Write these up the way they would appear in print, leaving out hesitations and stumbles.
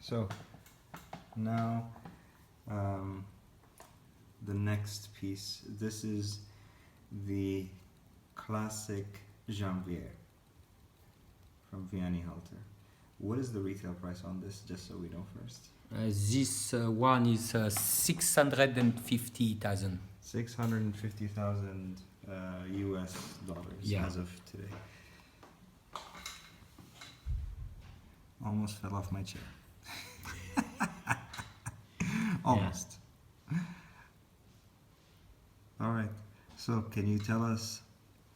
So now the next piece. This is the Classic Janvier from Vianney Halter. What is the retail price on this, just so we know first? This one is 650,000. 650,000 US dollars as of today. Almost fell off my chair. Almost. All right. So can you tell us,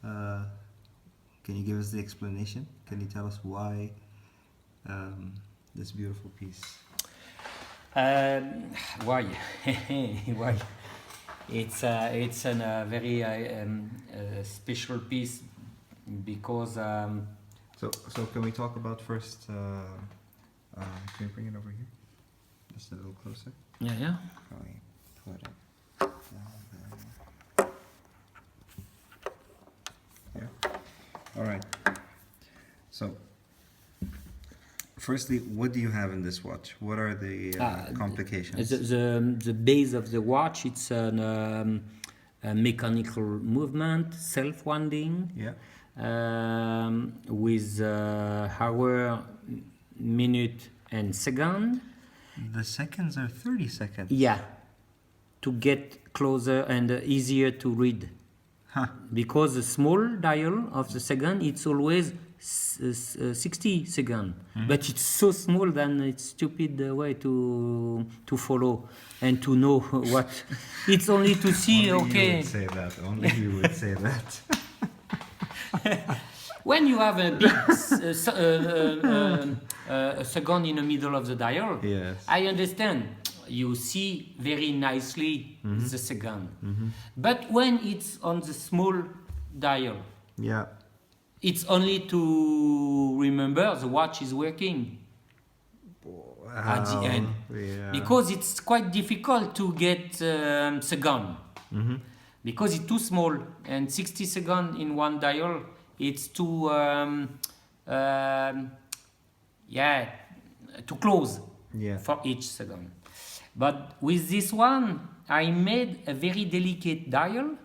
can you give us the explanation? Can you tell us why this beautiful piece? Why? Why? It's a very special piece because. So can we talk about first? Can you bring it over here? Just a little closer. Yeah. Can we put it down there? Yeah. All right. So, firstly, what do you have in this watch? What are the complications? The base of the watch, it's a mechanical movement, self-winding. Yeah. With hour, minute, and second. The seconds are 30 seconds. Yeah, to get closer and easier to read. Huh. Because the small dial of the second, it's always 60 seconds. Mm-hmm. But it's so small that it's stupid way to follow and to know what. It's only to see, Only okay. You would say that. Only you would say that. When you have a big second in the middle of the dial, Yes. I understand. You see very nicely the second. Mm-hmm. But when it's on the small dial, Yeah. it's only to remember the watch is working at the end. Yeah. Because it's quite difficult to get second. Mm-hmm. Because it's too small and 60 seconds in one dial, it's too too close for each second. But with this one, I made a very delicate dial.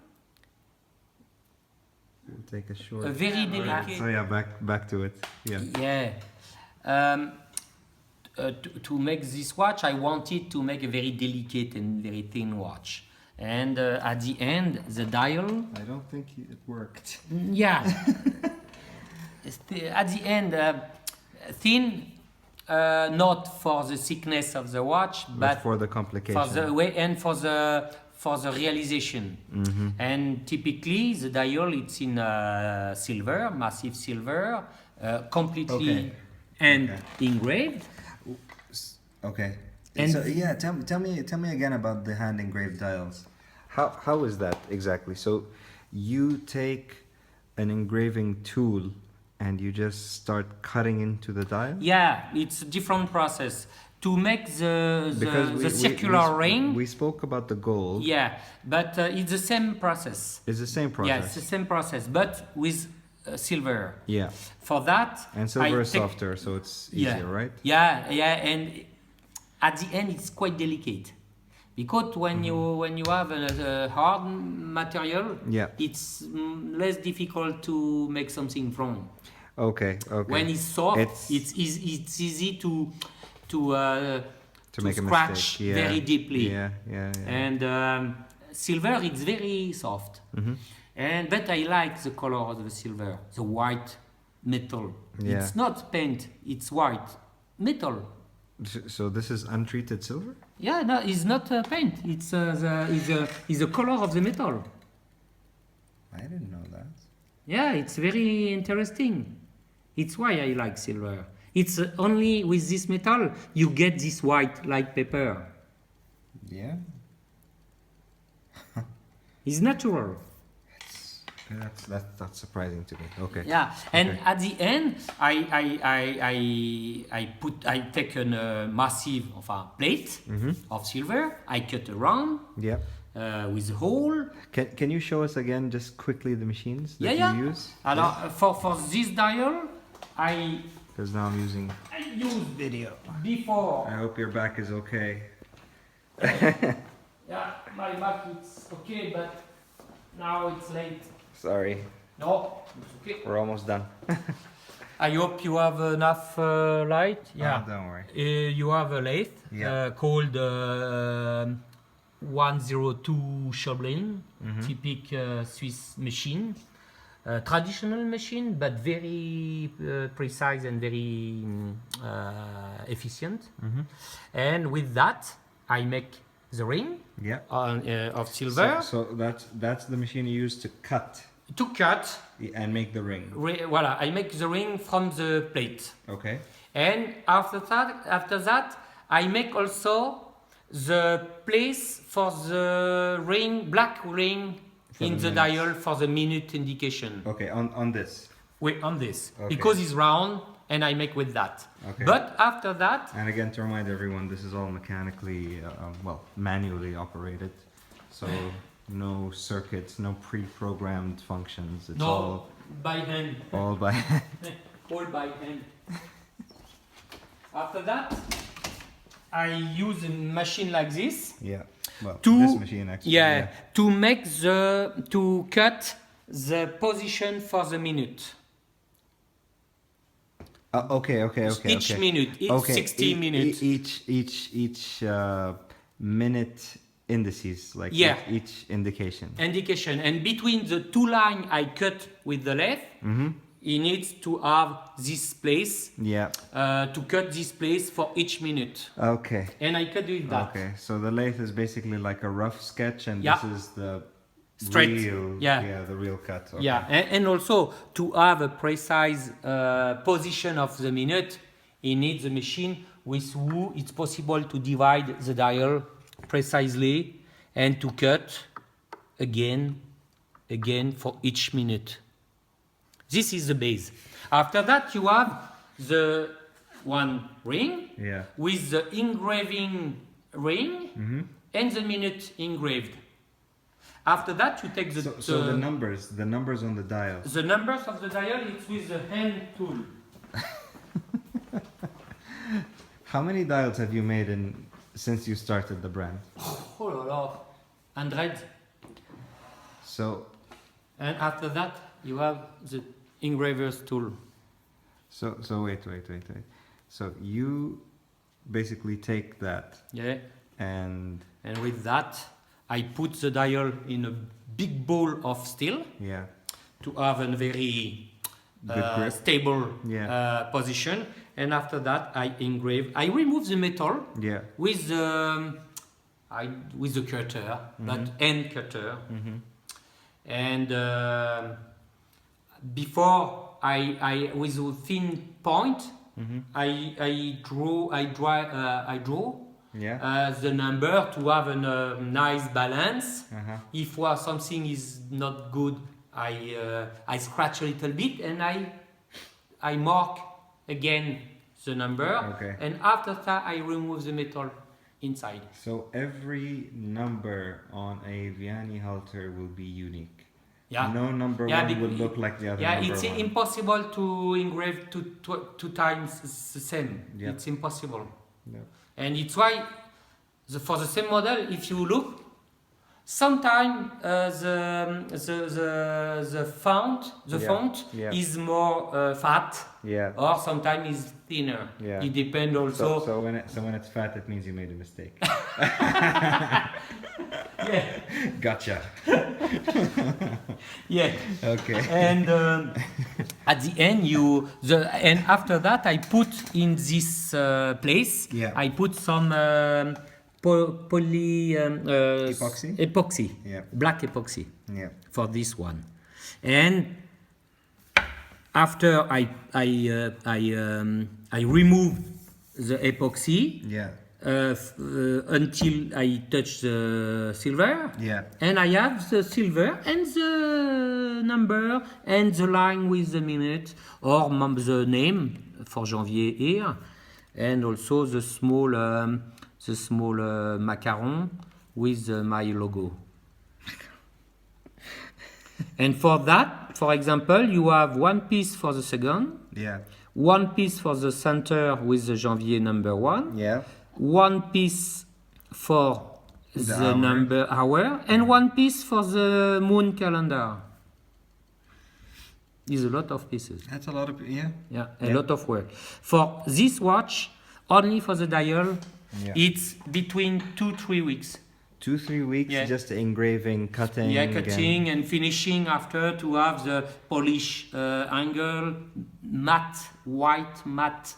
We'll take a short. A very delicate. Right. So yeah, back to it. Yeah. Yeah. To make this watch, I wanted to make a very delicate and very thin watch. And at the end, the dial. I don't think it worked. Yeah. At the end, thin, not for the thickness of the watch, but for the complication. For the way and for the realization. Mm-hmm. And typically, the dial it's in silver, massive silver, completely engraved. Okay. And so yeah, tell me again about the hand engraved dials. How is that exactly? So you take an engraving tool and you just start cutting into the dial? Yeah, it's a different process to make the circular ring. We spoke about the gold. Yeah, but it's the same process. It's the same process. Yeah, it's the same process, but with silver. Yeah. For that, and silver is softer, so it's easier, right? Yeah, and at the end it's quite delicate, because when you have a hard material, it's less difficult to make something from. Okay. When it's soft, it's easy to make scratch a mistake. very deeply. Yeah. And silver, it's very soft. Mm-hmm. But I like the color of the silver, the white metal. Yeah. It's not paint; it's white metal. So this is untreated silver? Yeah, no, it's not paint. It's the color of the metal. I didn't know that. Yeah, it's very interesting. It's why I like silver. It's only with this metal you get this white like paper. Yeah. It's natural. That's surprising to me. Okay. Yeah, and at the end, I take a massive plate of silver. I cut around. Yeah. With a hole. Can you show us again just quickly the machines that you use? Alors, for this dial, because now I'm using. I used Video. before. I hope your back is okay. Yeah, my back is okay, but now it's late. Sorry, No, it's okay. we're almost done. I hope you have enough light. Yeah. Don't worry. You have a lathe Yeah. called 102 Schoblin, typical Swiss machine. Traditional machine, but very precise and very efficient. And with that, I make the ring Yeah. of silver So that's the machine you use to cut to cut. and make the ring. Voilà, I make the ring from the plate. Okay. And after that, I make also the place for the ring, black ring in the dial for the minute indication. Okay, on this. Wait, on this. Okay. Because it's round and I make with that. Okay. But after that, And again, to remind everyone, this is all mechanically, manually operated. So no circuits, no pre-programmed functions. It's no, by hand. all by All by hand. After that, I use a machine like this. Yeah. Well, To- this machine actually. Yeah, to cut the position for the minute. Okay. Each minute, each 60 minutes. Each minute indices, like Yeah. each indication. Indication. And between the two lines I cut with the lathe, he needs to have this place Yeah. to cut this place for each minute. Okay. And I cut with that. Okay. So the lathe is basically like a rough sketch, and Yeah. this is the Straight. real. Yeah. The real cut. Okay. Yeah, and also to have a precise position of the minute, he needs a machine with who it's possible to divide the dial precisely and to cut again for each minute. This is the base. After that, you have the one ring Yeah. with the engraving ring and the minute engraved. After that, you take the So the numbers on the dial. the numbers of the dial. It's with the hand tool. How many dials have you made since you started the brand? Oh la la, 100. So And after that, you have the engraver's tool. So wait. So you basically take that Yeah. and And with that, I put the dial in a big ball of steel yeah, to have a very Good grip. stable Yeah. position. And after that, I engrave. I remove the metal yeah, with the cutter, but end cutter. And before I with a thin point, I draw yeah. the number to have a nice balance. Uh-huh. If something is not good, I scratch a little bit and I mark again the number. Okay. And after that, I remove the metal inside. So every number on a Vianney Halter will be unique. Yeah. No number Yeah, one would look like the other Yeah, number it's one. impossible to engrave two times the same. Yeah. It's impossible. Yeah. And it's why for the same model, if you look, sometimes the font Yeah. is more fat, Yeah. or sometimes is thinner. Yeah. It depends also. So when it's fat, it means you made a mistake. Yeah. Gotcha. Yeah. Okay. And at the end, and after that, I put in this place. Yeah. I put some Epoxy? epoxy, Yeah. black epoxy Yeah. for this one. And after I remove the epoxy Yeah. until I touch the silver. Yeah. And I have the silver and the number and the line with the minute or the name for Janvier here, and also the small macaron with my logo. And for that, for example, you have one piece for the second, Yeah. one piece for the center with the Janvier number 1. Yeah. One piece for the hour. number hour, and one piece for the moon calendar. Is a lot of pieces. That's a lot of, yeah. Yeah, a lot of work. For this watch, only for the dial, it's between 2-3 weeks. 2-3 weeks, just engraving, cutting. Yeah, cutting and finishing after to have the polish angle, white matte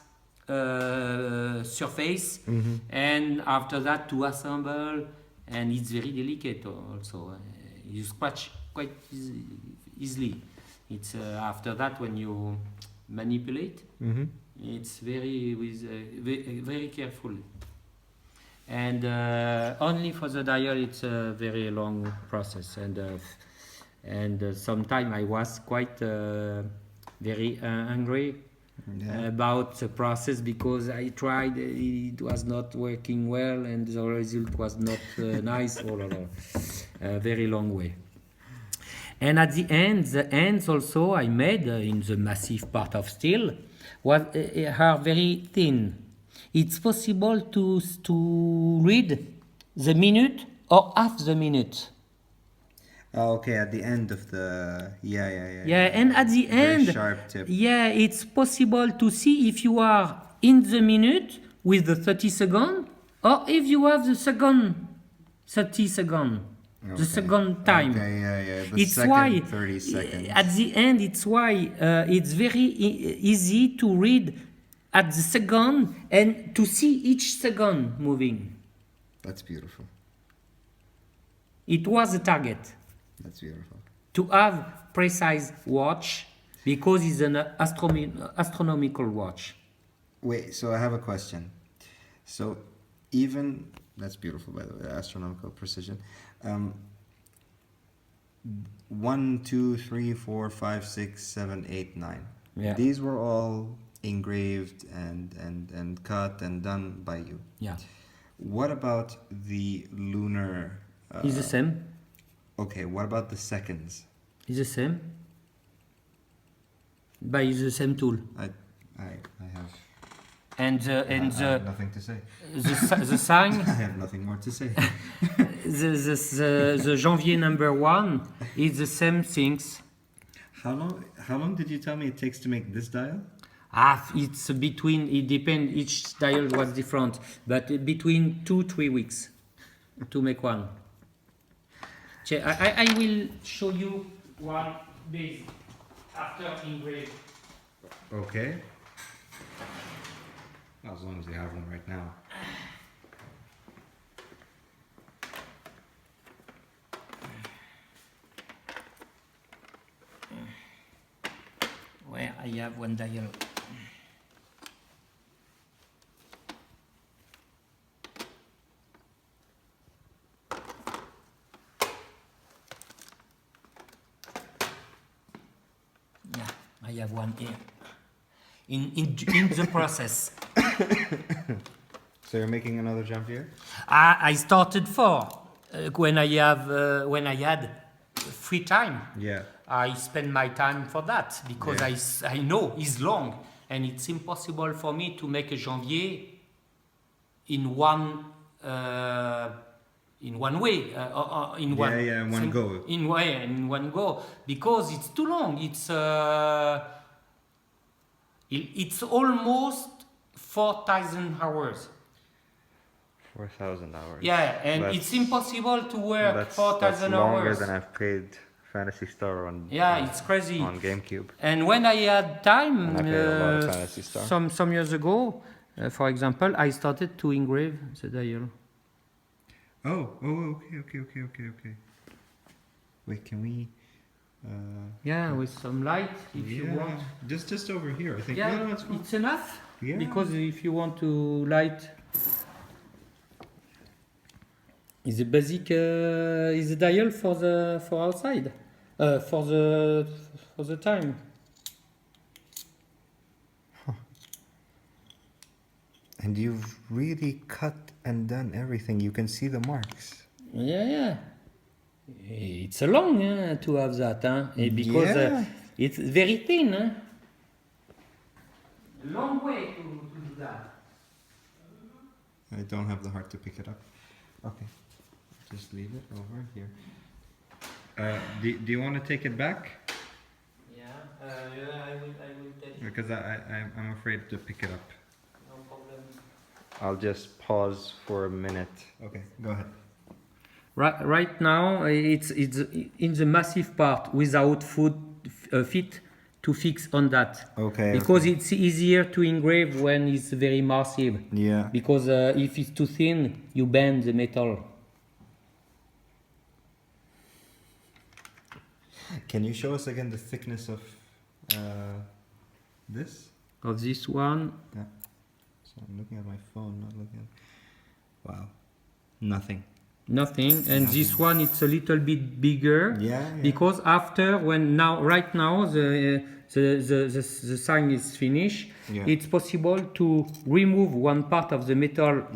surface, and after that to assemble, and it's very delicate also. You scratch quite easily. It's after that when you manipulate, it's very very careful. And only for the dial, it's a very long process, and sometimes I was quite very angry about the process because I tried, it was not working well, and the result was not nice. Very long way. And at the ends also I made in the massive part of steel are very thin. It's possible to read the minute or half the minute. Oh, okay, at the end of the... Yeah, and at the end... Very sharp tip. Yeah, it's possible to see if you are in the minute with the 30 seconds or if you have the second 30 seconds. Okay. The second time. Okay, yeah. The it's second why 30 seconds. At the end, it's why it's very easy to read at the second and to see each second moving. That's beautiful. It was a target. That's beautiful. To have precise watch because it's an astronomical watch. Wait, so I have a question. So even... That's beautiful, by the way, astronomical precision. 1, 2, 3, 4, 5, 6, 7, 8, 9. Yeah. These were all engraved and cut and done by you. Yeah. What about the lunar? It's the same. Okay. What about the seconds? It's the same. By the same tool. I have. And I have nothing to say. The sign. I have nothing more to say. the Janvier number 1 is the same things. How long did you tell me it takes to make this dial? It's between. It depends. Each dial was different, but between 2-3 weeks to make one. I will show you one base after engraved. Okay. As long as you have one right now. Where I have one dial. Yeah, I have one here. In the process. So you're making another Janvier? I started when I had free time. Yeah. I spend my time for that because I know it's long and it's impossible for me to make a Janvier in one way. In one go because it's too long. It's almost 4,000 hours. 4,000 hours. Yeah, and it's impossible to work 4,000 hours. That's longer than I've played Fantasy Star on. It's crazy. On GameCube. And when I had time, and I played a lot of Fantasy Star. some years ago, for example, I started to engrave the dial. Okay. Wait, can we? With some light if you want. Just over here, I think. Yeah, it's enough. Yeah. Because if you want to light, is a basic is a dial for outside, for the time. And you've really cut and done everything. You can see the marks. Yeah. It's a long to have that, because it's very thin. a long way to do that. I don't have the heart to pick it up. Okay, just leave it over here. Do you want to take it back? Yeah, I will take it. Because I'm afraid to pick it up. No problem. I'll just pause for a minute. Okay, go ahead. Right now, it's in the massive part without feet to fix on that. Okay. Because it's easier to engrave when it's very massive. Yeah. Because if it's too thin, you bend the metal. Can you show us again the thickness of this? Of this one. Yeah. So I'm looking at my phone, not looking at... Wow. Nothing. Nothing. And this one, it's a little bit bigger. Yeah. Because after, right now, the sign is finished, it's possible to remove one part of the metal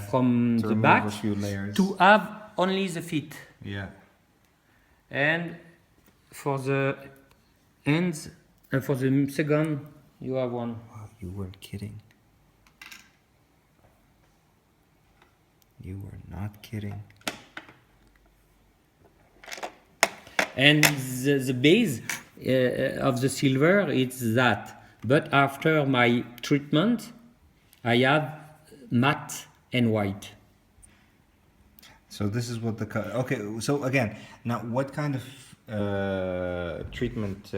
from the back a few layers. to have only the feet. Yeah. And for the ends, for the second, you have one. Wow, you weren't kidding. You were not kidding. And the base of the silver, it's that. But after my treatment, I have matte and white. So this is what the color... Okay, so again, now what kind of treatment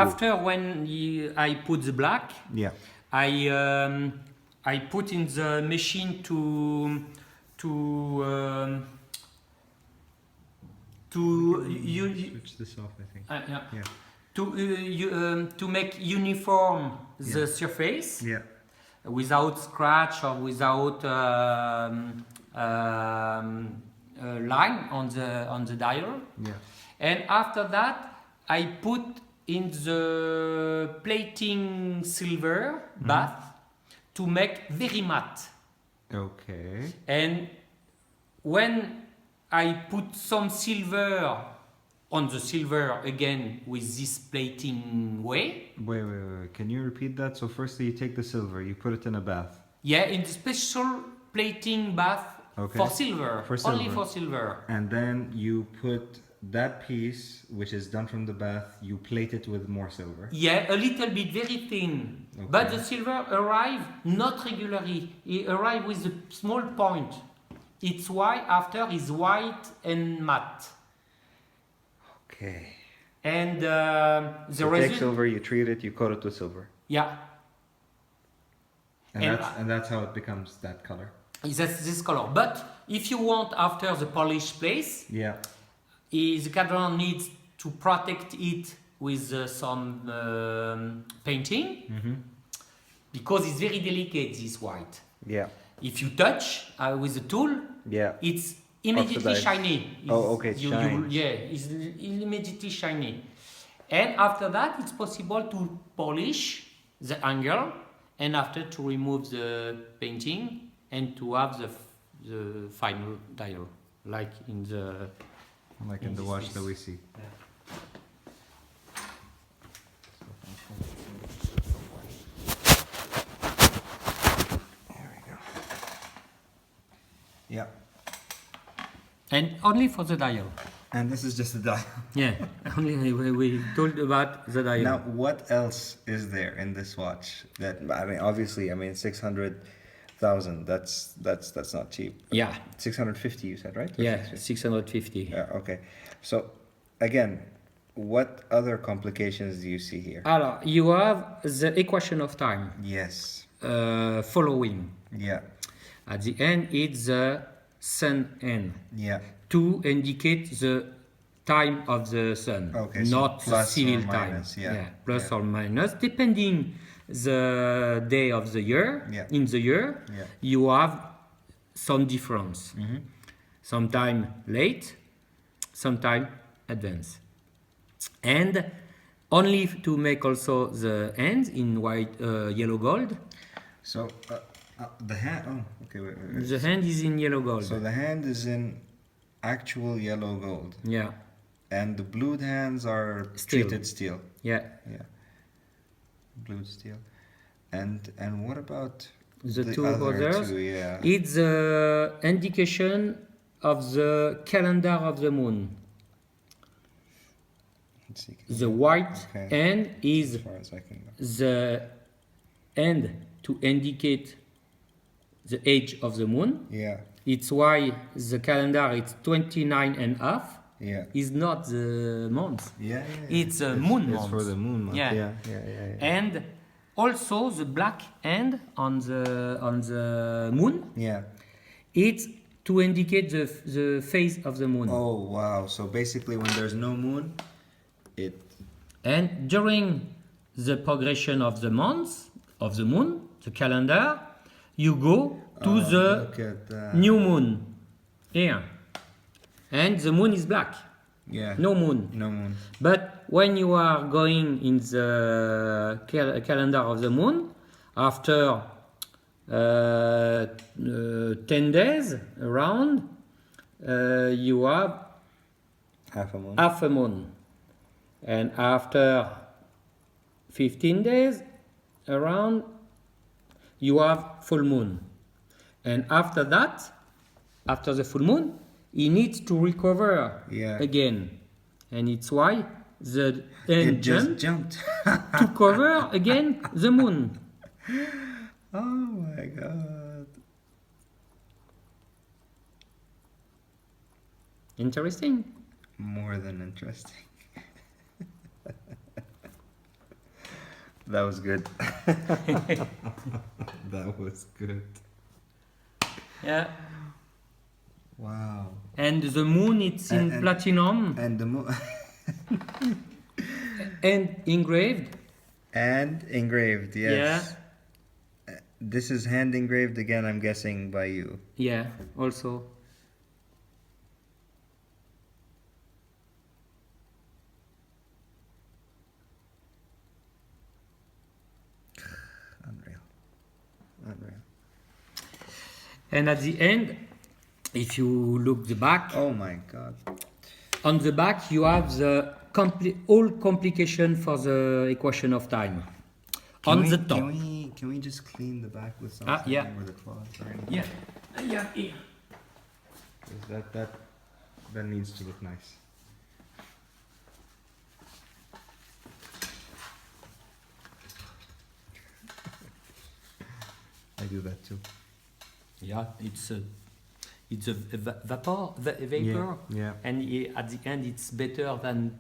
after when I put the black, I put in the machine to switch this off, I think. To make uniform the surface without scratch or without line on the dial. And after that, I put in the plating silver bath to make very matte. Okay. And when I put some silver on the silver again with this plating way. Wait. Can you repeat that? So firstly you take the silver, you put it in a bath. Yeah, in the special plating bath for silver. Only for silver. And then you put that piece, which is done from the bath, you plate it with more silver. Yeah, a little bit, very thin. Okay. But the silver arrive not regularly. It arrive with a small point. It's why after is white and matte. Okay. And the result... You take silver, you treat it, you coat it with silver. Yeah. And that's how it becomes that color. It's this color. But if you want after the polished place, the cadran needs to protect it with some painting, because it's very delicate, this white. Yeah. If you touch with a tool, it's immediately shiny. It's shiny. It's immediately shiny. And after that, it's possible to polish the angle, and after to remove the painting and to have the final dial, like in the watch that we see. There we go. Yeah. And only for the dial. And this is just the dial. Yeah, only we told about the dial. Now, what else is there in this watch? Obviously, 600,000. That's not cheap. Yeah. 650, you said, right? Yeah, 650. Yeah. Okay. So, again, what other complications do you see here? Alors, you have the equation of time. Yes. Following. Yeah. At the end, it's the sun end. Yeah. To indicate the time of the sun, not the civil time. Plus or minus, depending the day of the year. In the year, you have some difference. Sometime late, sometime advance, and only to make also the ends in white, yellow, gold. So the hand. Oh, okay. Wait. The hand is in yellow gold. So the hand is in actual yellow gold. Yeah. And the blued hands are treated steel. Yeah. Yeah. Blued steel. And what about The two other others? two? Yeah. It's the indication of the calendar of the moon. Let's see. The white Okay. end is As far as I can go. the end to indicate the age of the moon. Yeah. It's why the calendar is 29 and a half. Yeah. Is not the month. Yeah. It's a moon month. It's for the moon month. Yeah. Yeah. And also the black end on the moon. Yeah. It's to indicate the phase of the moon. Oh wow! So basically, when there's no moon, it. And during the progression of the months of the moon, the calendar, you go to Look the at that. new moon here, and the moon is black. Yeah. No moon. No moon. But when you are going in the calendar of the moon, after 10 days around, you have Half a moon. half a moon. And after 15 days around, you have full moon. And after that, after the full moon, he needs to recover again. And it's why the It end just jumped. to cover again the moon. Oh my god. Interesting. More than interesting. That was good. That was good. Yeah. Wow. And the moon, it's in platinum And the moon. and engraved. And engraved, yes. Yeah. This is hand engraved again, I'm guessing, by you. Yeah, also. Unreal. And at the end, if you look the back, Oh my god. on the back you have the all complication for the equation of time. The top. Can we just clean the back with something? Yeah. With a cloth or anything? Yeah, here. 'Cause that needs to look nice. I do that too. Yeah, it's a vapor, Yeah. and at the end it's better than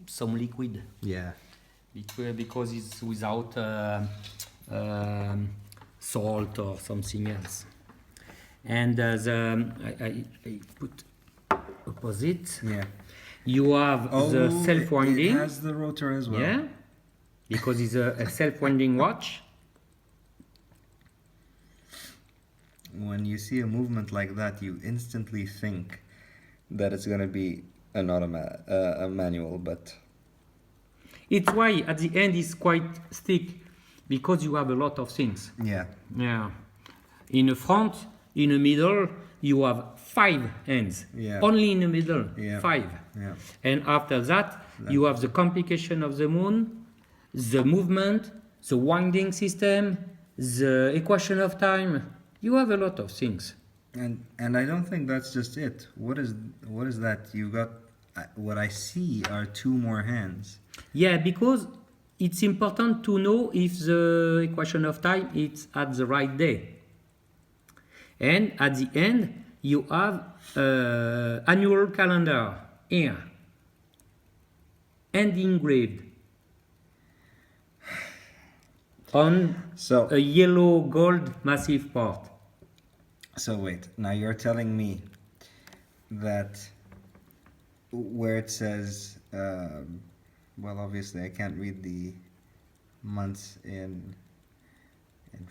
some liquid Yeah. because it's without salt or something else. And I put opposite. Yeah. You have the self-winding. It has the rotor as well. Yeah, because it's a self-winding watch. When you see a movement like that, you instantly think that it's going to be a manual, but It's why at the end it's quite thick, because you have a lot of things. yeah. Yeah. In the front, in the middle, you have 5 hands. Yeah. Only in the middle, Yeah. 5. Yeah. And after that, you have the complication of the moon, the movement, the winding system, the equation of time. You have a lot of things. And I don't think that's just it. What is that? You got what I see are 2 more hands. Yeah, because it's important to know if the equation of time is at the right day. And at the end, you have annual calendar here and engraved on a yellow gold massive part. So wait, now you're telling me that where it says, well, obviously I can't read the months in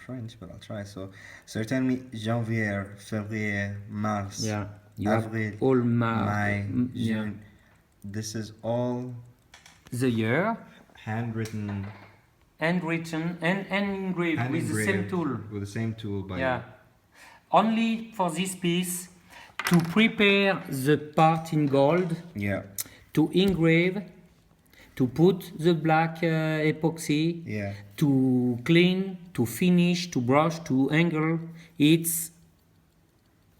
French, but I'll try. So you're telling me Janvier, Février, Mars, You Avril, have all May, June. This is all the year, handwritten and engraved with the same tool. With the same tool by Yeah. Only for this piece, to prepare the part in gold, Yeah. to engrave, to put the black epoxy, Yeah. to clean, to finish, to brush, to angle. It's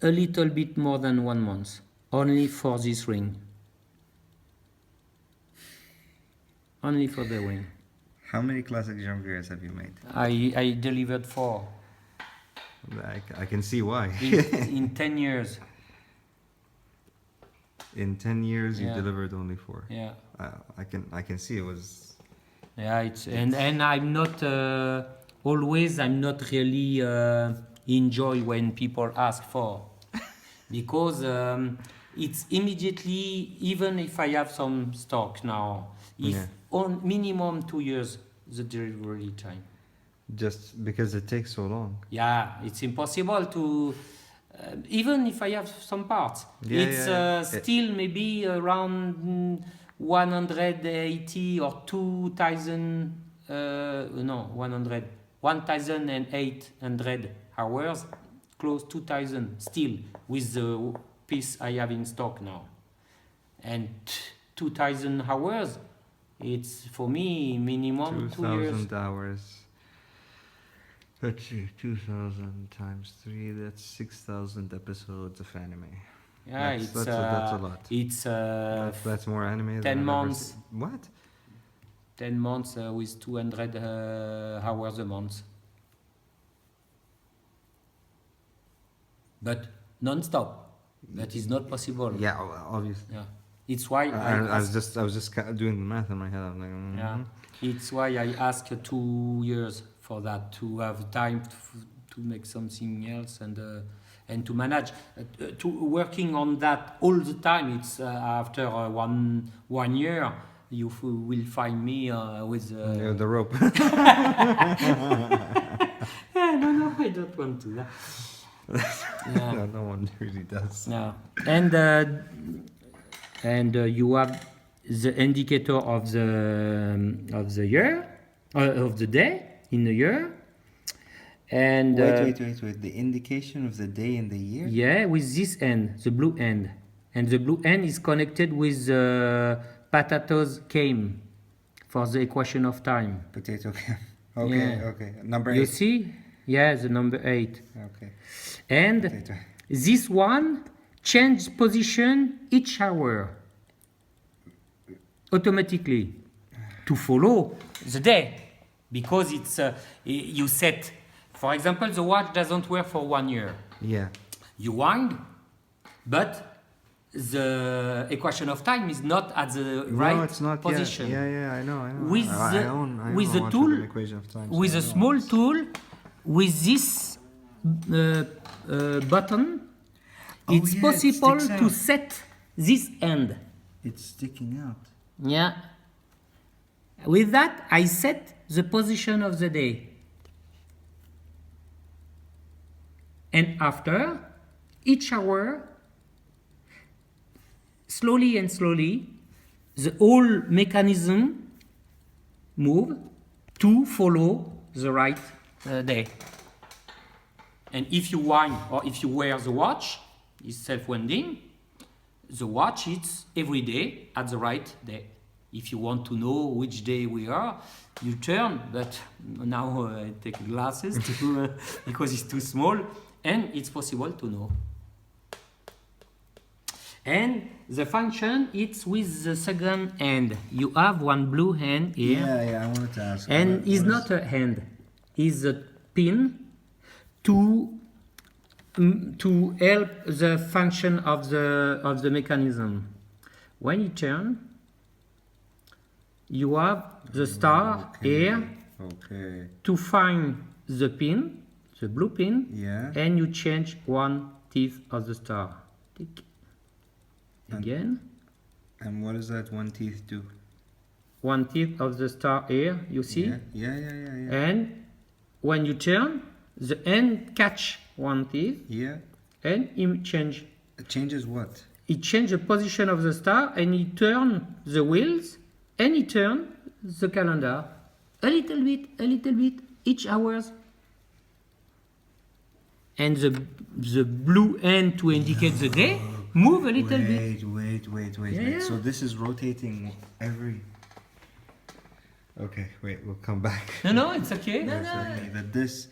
a little bit more than 1 month, only for this ring. Only for the ring. How many Classic Janviers have you made? I delivered 4 I can see why. in 10 years. In 10 years, you Yeah. delivered only 4. Yeah. I can see it was. Yeah, and I'm not always. I'm not really enjoy when people ask for, because it's immediately. Even if I have some stock now, if Yeah. on minimum 2 years the delivery time. Just because it takes so long. Yeah, it's impossible to. Even if I have some parts, Yeah, it's still maybe around 180 or 2,000. No, 1,800 hours, close 2,000 still with the piece I have in stock now, and 2,000 hours. It's for me minimum 2 years. 2,000 hours. Let's see, 2,000 times 3, that's 6,000 episodes of anime. Yeah, That's a lot. It's That's more anime 10 than I've ever months. seen. What? 10 months with 200 hours a month. But non-stop. That is not possible. Yeah, obviously. Yeah. It's why I was just doing the math in my head. I'm like, yeah. It's why I ask 2 years for that, to have time to make something else and to manage. To working on that all the time. It's after 1 year you will find me with the rope. No, I don't want to. Yeah. No one really does. Yeah. And you have the indicator of the year, of the day in the year, and Wait. The indication of the day in the year? yeah, with this end, the blue end, and the blue end is connected with potatoes came for the equation of time. Potato cam. Okay, Yeah. okay. Number 8. You see? Yeah, the number 8. Okay. And Potato. this one change position each hour automatically to follow the day, because it's you set, for example, the watch doesn't work for 1 year. Yeah. You wind, but the equation of time is not at the right No, it's not. position. Yeah, I know. With I own with the much of tool, an equation of time, with so a I know. small tool, with this button, it's yeah, it possible sticks to out. set this end. It's sticking out. Yeah. With that, I set the position of the day. And after each hour, slowly and slowly, the whole mechanism move to follow the right day. And if you wind or if you wear the watch, it's self-winding. The watch is every day at the right day. If you want to know which day we are, you turn, but now I take glasses to, because it's too small, and it's possible to know. And the function, it's with the second hand. You have one blue hand here. Yeah, I wanted to ask. And it's not a hand, it's a pin to help the function of the mechanism. When you turn, you have the star here to find the pin, the blue pin, and you change one teeth of the star. Tick. Again. And what does that one teeth do? One teeth of the star here, you see? Yeah. And when you turn, the end catch one teeth. Yeah. And it change. It changes what? It change the position of the star, and it turn the wheels, and it turn the calendar. A little bit, each hours. And the blue end to indicate the day move a little bit. Wait. Yeah. So this is rotating every... Okay, wait, we'll come back. No, it's okay. You're telling me that this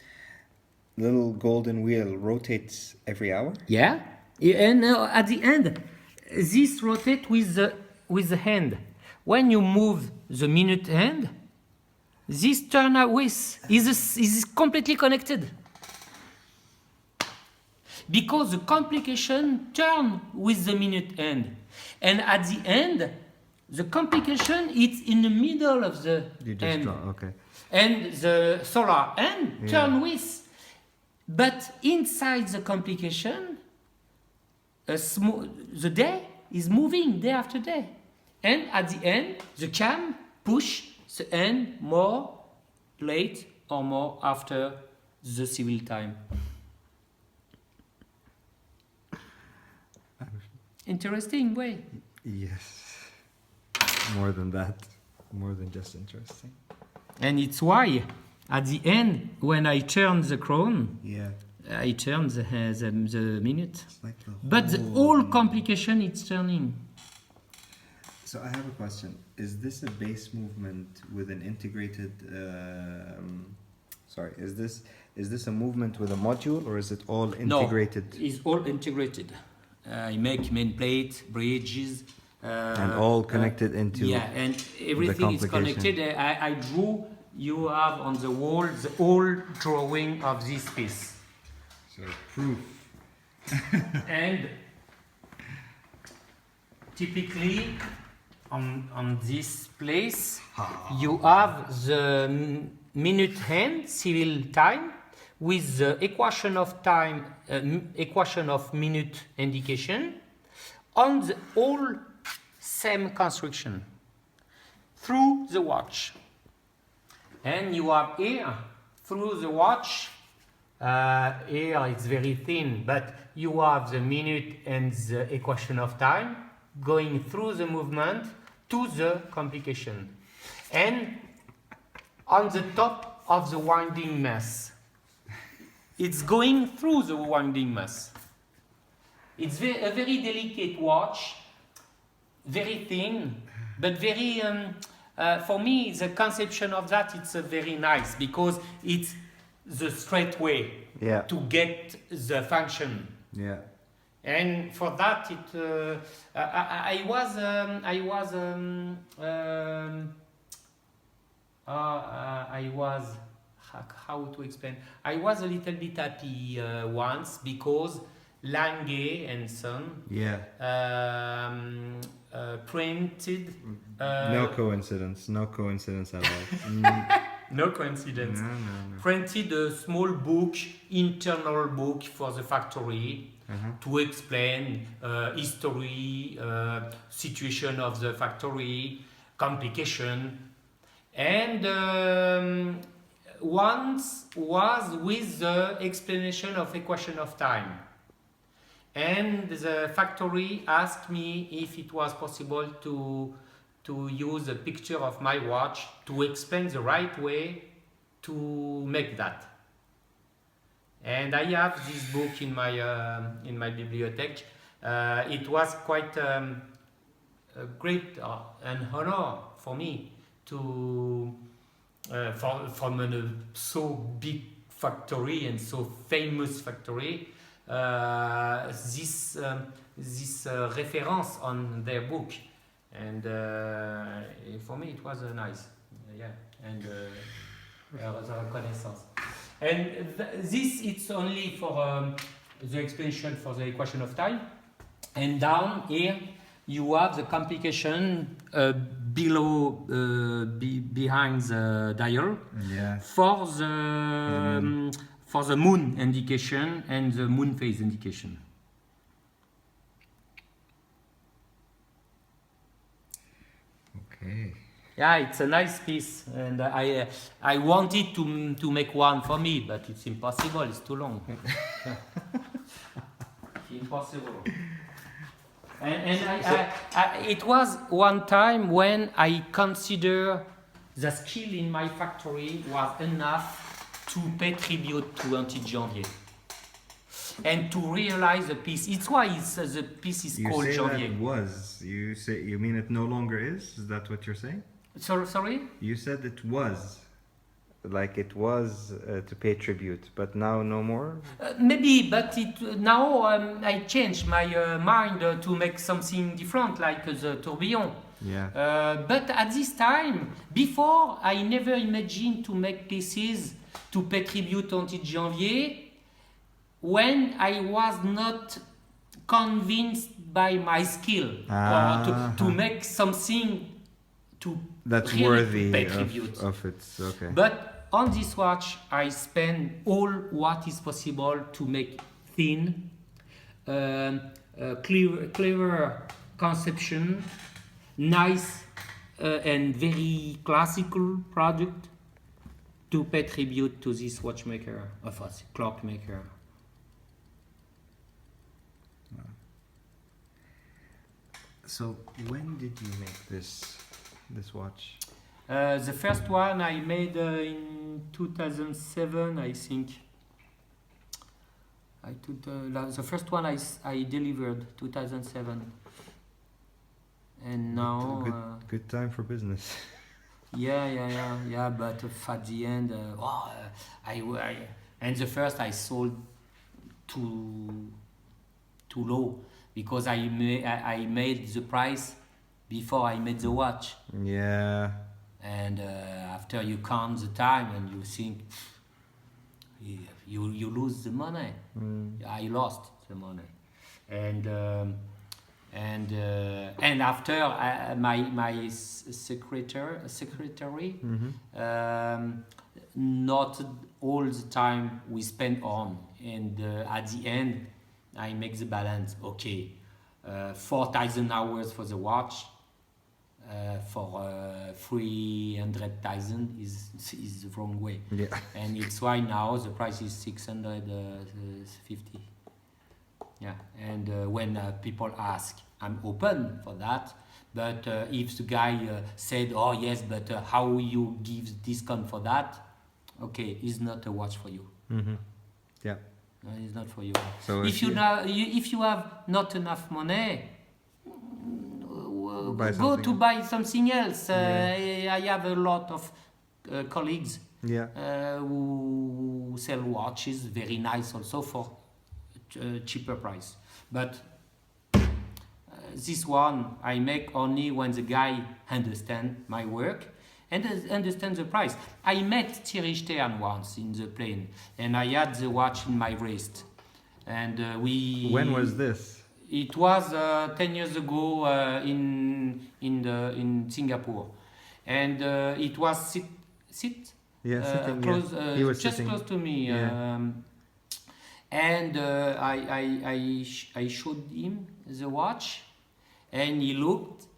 little golden wheel rotates every hour? Yeah, and at the end, this rotate with the hand. When you move the minute hand, this turn with is completely connected. Because the complication turn with the minute hand, and at the end, the complication is in the middle of the hand. Okay. And the solar hand turn with. But inside the complication, the day is moving day after day. And at the end, the cam push the end more late or more after the civil time. Interesting way. Yes. More than that. More than just interesting. And it's why, at the end, when I turn the crown, I turn the minute. Like but the whole complication is turning. So I have a question. Is this a base movement with an integrated... Is this a movement with a module, or is it all integrated? No, it's all integrated. I make main plate, bridges. And all connected into... Yeah, and everything is connected. I drew, you have on the wall, the whole drawing of this piece. So proof. And typically on this place, you have the minute hand, civil time, with the equation of time, equation of minute indication, on the whole same construction through the watch. And you have here through the watch, here it's very thin, but you have the minute and the equation of time going through the movement to the complication. And on the top of the winding mass, it's going through the winding mass. It's a very delicate watch, very thin, but very, for me, the conception of that, it's very nice because it's the straight way to get the function. Yeah. And for that, I was how to explain? I was a little bit happy once because Lange and Son printed. No coincidence at all. No coincidence. No. Printed a small book, internal book for the factory to explain history, situation of the factory, complication, and once was with the explanation of equation of time. And the factory asked me if it was possible to use a picture of my watch to explain the right way to make that. And I have this book in my bibliothèque. It was quite a great an honor for me to from a so big factory and so famous factory. This reference on their book, and for me it was nice, and the reconnaissance. And this it's only for the explanation for the equation of time, and down here you have the complication below behind the dial for the moon indication and the moon phase indication. Okay. Yeah, it's a nice piece, and I wanted to make one for me, but it's impossible. It's too long. Impossible. And it was one time when I consider the skill in my factory was enough to pay tribute to Antique Janvier and to realize the piece. It's why the piece is called Janvier. You mean it no longer is? Is that what you're saying? Sorry? You said it was to pay tribute, but now no more. Maybe, but now I changed my mind to make something different, like the tourbillon. Yeah. But at this time, before, I never imagined to make pieces to pay tribute on Classic Janvier when I was not convinced by my skill or to make something that's really worthy pay tribute. of it. Okay. But on this watch, I spend all what is possible to make thin, clever conception, nice and very classical product to pay tribute to this watchmaker, of us, clockmaker. So when did you make this watch? The first one I made in 2007, I think. I took the first one I delivered 2007, and now good time for business. Yeah. But at the end, and the first I sold too low because I made the price before I made the watch. Yeah. And after you count the time and you think you lose the money. I lost the money, and after my secretary not all the time we spend on, and at the end I make the balance. Okay, 4,000 hours for the watch. For 300,000 is the wrong way. Yeah. And it's why now the price is 650. Yeah. And when people ask, I'm open for that. But if the guy said, oh yes, but how will you give discount for that? Okay, it's not a watch for you. Yeah. It's not for you. So if you have not enough money, go to buy something else. I have a lot of colleagues who sell watches, very nice also for cheaper price. But this one I make only when the guy understands my work and understands the price. I met Thierry Stern once in the plane, and I had the watch in my wrist. And When was this? It was 10 years ago in Singapore, and it was sitting close, he was just sitting close to me, and I showed him the watch, and he looked,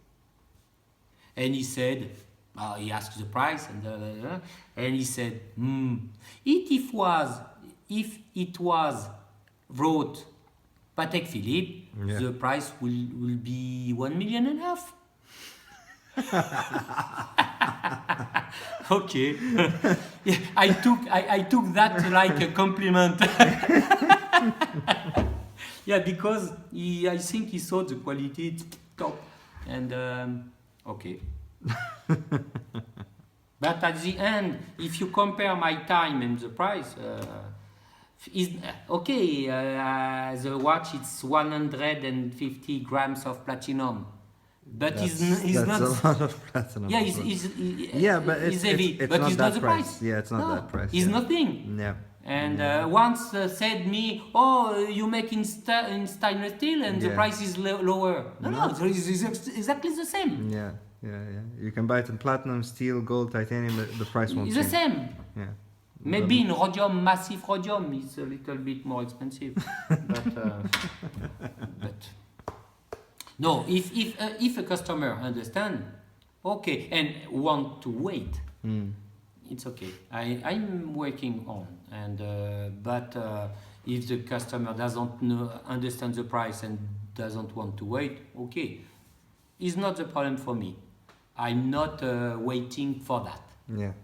and he said, he asked the price, and he said, if it was wrote Patek Philippe, the price will be 1.5 million. Okay. I took that like a compliment. Yeah, because I think he saw the quality top, and okay. But at the end, if you compare my time and the price, is okay. The watch, it's 150 grams of platinum, but it's not. That's a lot of platinum. Yeah, but it's heavy, it's but not it's that not the price. Yeah, it's not that price. It's nothing. Yeah. And once said me, oh, you make in stainless steel and the price is lower. No, it's exactly the same. Yeah. You can buy it in platinum, steel, gold, titanium. The price won't change. It's the same. Yeah. Maybe in rhodium, massive rhodium, it's a little bit more expensive. but no, if a customer understand, okay, and want to wait, it's okay. I'm working on, and but if the customer doesn't understand the price and doesn't want to wait, okay, it's not the problem for me. I'm not waiting for that. Yeah.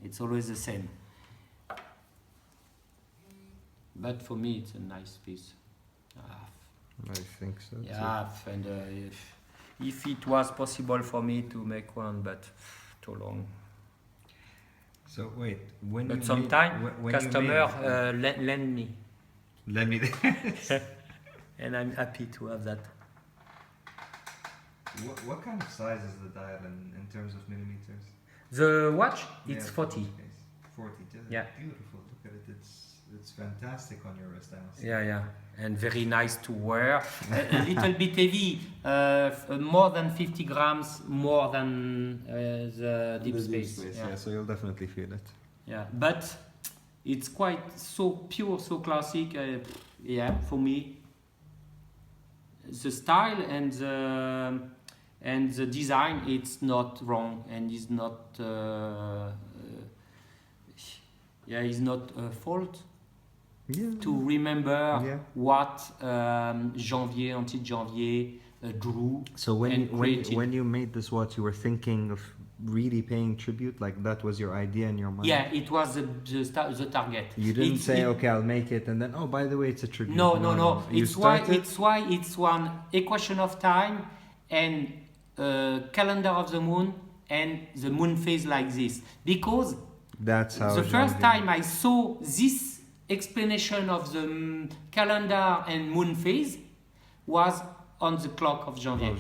It's always the same. But for me, it's a nice piece. I think so. Yeah, and if it was possible for me to make one, but too long. So wait, when But you sometime when customer you made, lend me, let me. and I'm happy to have that. What kind of size is the dial in terms of millimeters? The watch, it's Yeah, 40. 40. Just Yeah. beautiful. Look at it. It's fantastic on your wrist. I must say. Yeah, and very nice to wear. A little bit heavy, more than 50 grams, more than the deep space. Yeah, so you'll definitely feel it. Yeah, but it's quite so pure, so classic. Yeah, for me, the style and the design, it's not wrong and is not. Is not a fault. Yeah. To remember what Janvier, anti-Janvier drew. So when you made this watch, you were thinking of really paying tribute, like that was your idea in your mind? Yeah, it was the target. You didn't say, okay, I'll make it, and then, oh, by the way, it's a tribute. No. It's why it's one equation of time and calendar of the moon and the moon phase like this. Because that's how the first time I saw this explanation of the calendar and moon phase was on the clock of Janvier.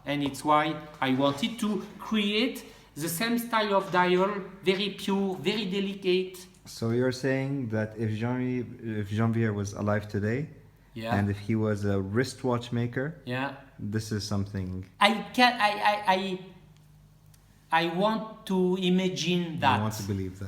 And it's why I wanted to create the same style of dial, very pure, very delicate. So you're saying that if Janvier was alive today, and if he was a wristwatch maker, this is something I want to imagine that. I want to believe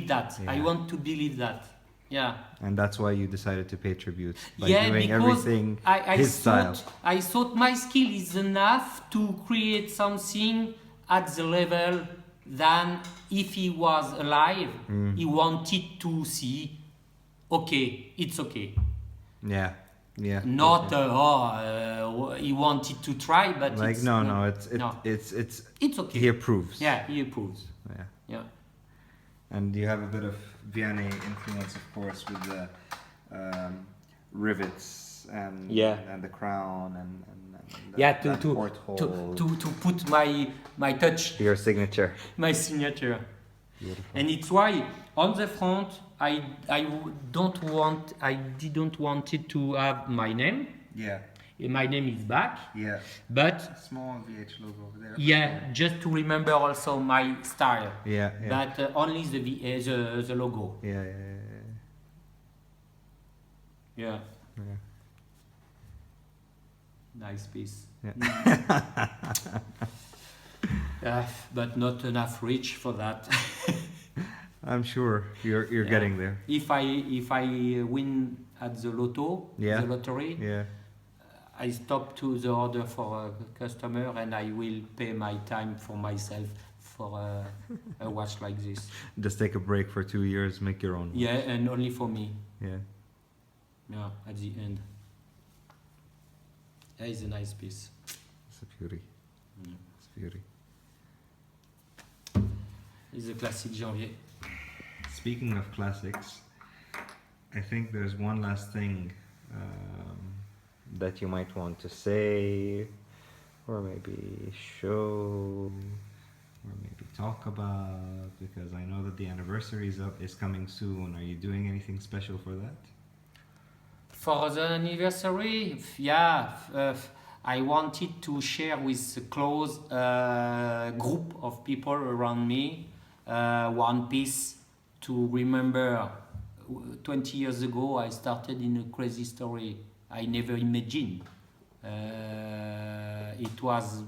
that. Yeah. I want to believe that. Yeah. And that's why you decided to pay tribute by doing everything his style. I thought my skill is enough to create something at the level than if he was alive. He wanted to see, okay, it's okay. Yeah. Not he wanted to try, but like it's, it's okay. He approves. Yeah, he approves. Yeah. And you have a bit of Vianney influence, of course, with the rivets and the crown and to put my touch. Your signature. My signature. Beautiful. And it's why on the front I didn't want it to have my name. Yeah. My name is back. Yeah. But small VH logo over there. Yeah, just to remember also my style. Yeah. But only the logo. Yeah. Nice piece. Yeah. But not enough reach for that. I'm sure you're getting there. If I win at the lotto, the lottery, I stop to the order for a customer and I will pay my time for myself for a watch like this. Just take a break for 2 years, make your own watch. Yeah, and only for me. Yeah, at the end. Yeah, it's a nice piece. It's a beauty. It's a beauty. It's a Classic Janvier. Speaking of classics, I think there's one last thing that you might want to say, or maybe show, or maybe talk about, because I know that the anniversary is coming soon. Are you doing anything special for that? For the anniversary, I wanted to share with a close group of people around me one piece to remember. 20 years ago, I started in a crazy story. I never imagined. It was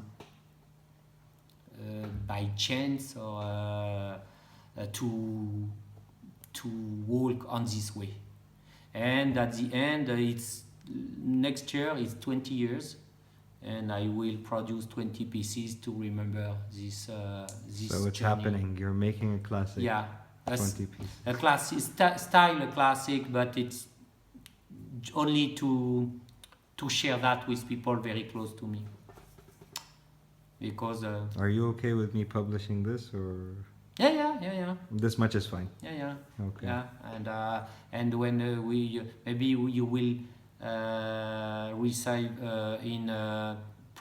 by chance or to walk on this way. And at the end, it's next year is 20 years, and I will produce 20 pieces to remember this. So it's journey. happening. You're making a classic. Yeah. 20 pieces. A classic style, a classic, but it's only to share that with people very close to me. Because. Are you okay with me publishing this, or? Yeah. This much is fine. Yeah. Okay. Yeah, and when maybe you will receive in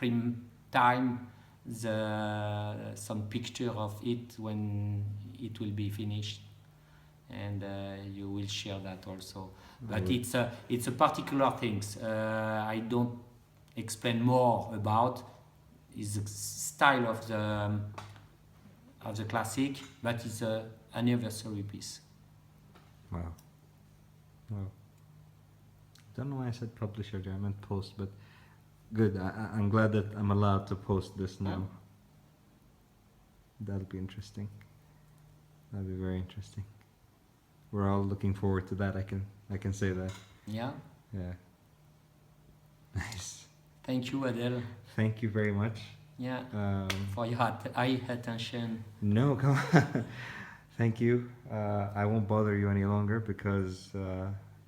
print time some picture of it when it will be finished, and you will share that also. But it's a particular things. I don't explain more about is the style of the classic, but it's a anniversary piece. Wow. Wow. Don't know why I said publisher there. I meant post, but good. I'm glad that I'm allowed to post this now. Yeah. That'll be interesting. That'll be very interesting. We're all looking forward to that. I can say that. Yeah. Yeah. Nice. Thank you, Adele. Thank you very much. Yeah. For your high attention. No, come on. Thank you. I won't bother you any longer because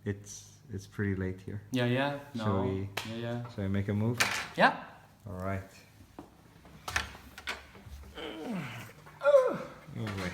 it's pretty late here. Yeah. No. Shall I make a move? Yeah. All right. Oh, wait.